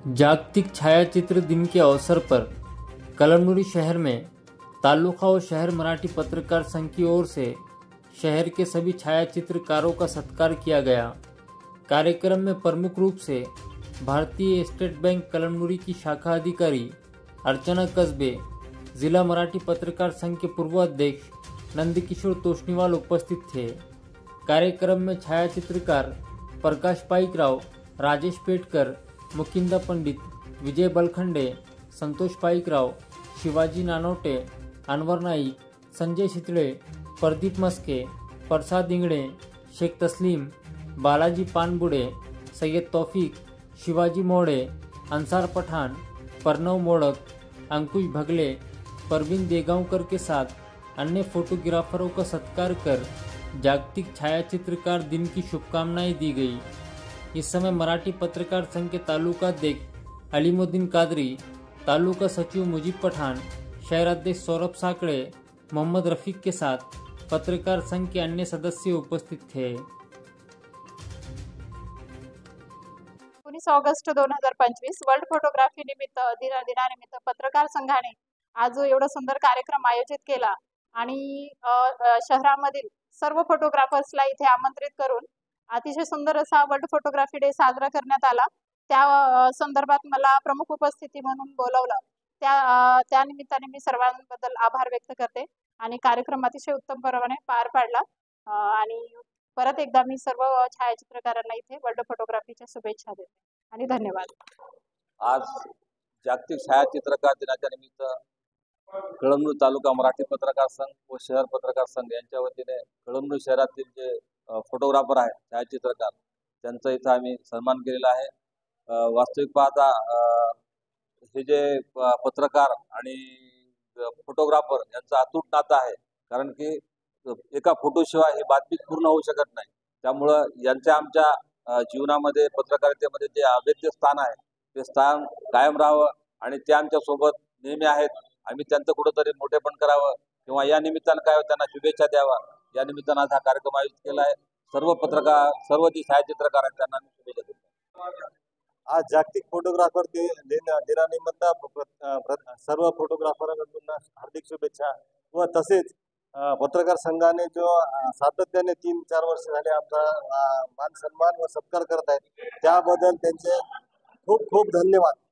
जागतिक छायाचित्र दिन के अवसर पर कलमनुरी शहर में तालुका और शहर मराठी पत्रकार संघ की ओर से शहर के सभी छायाचित्रकारों का सत्कार किया गया। कार्यक्रम में प्रमुख रूप से भारतीय स्टेट बैंक कलमनुरी की शाखा अधिकारी अर्चना कस्बे, जिला मराठी पत्रकार संघ के पूर्व अध्यक्ष नंदकिशोर तोष्णीवाल उपस्थित थे। कार्यक्रम में छायाचित्रकार प्रकाश पाईकराव, राजेश पेटकर, मुकिंदा पंडित, विजय बलखंडे, संतोष पाईकराव, शिवाजी नानोटे, अनवर नाईक, संजय शितळे, प्रदीप मस्के, प्रसाद इंगड़े, शेख तस्लीम, बालाजी पानबुडे, सैयद तौफीक, शिवाजी मोड़े, अंसार पठान, प्रणव मोड़क, अंकुश भगले, परवीन देगांवकर के साथ अन्य फोटोग्राफरों का सत्कार कर जागतिक छायाचित्रकार दिन की शुभकामनाएं दी गई। इस समय मराठी पत्रकार संघ के तालुका अध्यक्ष अलीमुद्दीन कादरी, तालुका सचिव मुजीब पठान, शहर अध्यक्ष सौरभ साकड़े, मोहम्मद रफीक के साथ पत्रकार संघ के अन्य सदस्य उपस्थित थे। 19 ऑगस्ट 2025 वर्ल्ड फोटोग्राफी निमित्त दिनानिमित्त पत्रकार संघाने आज एवढा सुंदर कार्यक्रम आयोजित केला आणि शहरामधील सर्व फोटोग्राफर्सला इथे आमंत्रित करून अतिशय सुंदर असा वर्ल्ड फोटोग्राफी डे साजरा करण्यात आला। त्या संदर्भात मला प्रमुख उपस्थिती म्हणून बोलवलं। त्या निमित्ताने मी सर्वांबद्दल आभार व्यक्त करते आणि कार्यक्रम अतिशय उत्तम प्रमाणे पार पाडला आणि परत एकदा मी सर्व छायाचित्रकारांना इथे वर्ल्ड फोटोग्राफीच्या शुभेच्छा देते आणि धन्यवाद। आज जागतिक छायाचित्रकार दिनाच्या निमित्त कळमनुरी तालुका मराठी पत्रकार संघ व शहर पत्रकार संघ यांच्या वतीने कळमनुरी शहरातील जे फोटोग्राफर आहेत, छायाचित्रकार, त्यांचा इथं आम्ही सन्मान केलेला आहे। वास्तविक पाहता हे जे पत्रकार आणि फोटोग्राफर यांचं अतूट नातं आहे, कारण की एका फोटोशिवाय ही बातमी पूर्ण होऊ शकत नाही। त्यामुळं यांच्या आमच्या जीवनामध्ये पत्रकारितेमध्ये जे अभेद्य स्थान आहे ते स्थान कायम राहावं आणि ते आमच्या सोबत नेहमी आहेत। आम्ही त्यांचं कुठंतरी मोठेपण करावं किंवा या निमित्तानं काय त्यांना शुभेच्छा द्यावा, या निमित्तानं हा कार्यक्रम आयोजित केला आहे। सर्व पत्रकार, सर्व जे छायाचित्रकार आहेत त्यांना मी शुभेच्छा देतो। आज जागतिक फोटोग्राफर दिनानिमित्त सर्व फोटोग्राफरांना हार्दिक शुभेच्छा व तसेच पत्रकार संघाने जो सातत्याने 3-4 वर्ष झाले आमचा मान सन्मान व सत्कार करत आहेत त्याबद्दल त्यांचे खूप खूप धन्यवाद।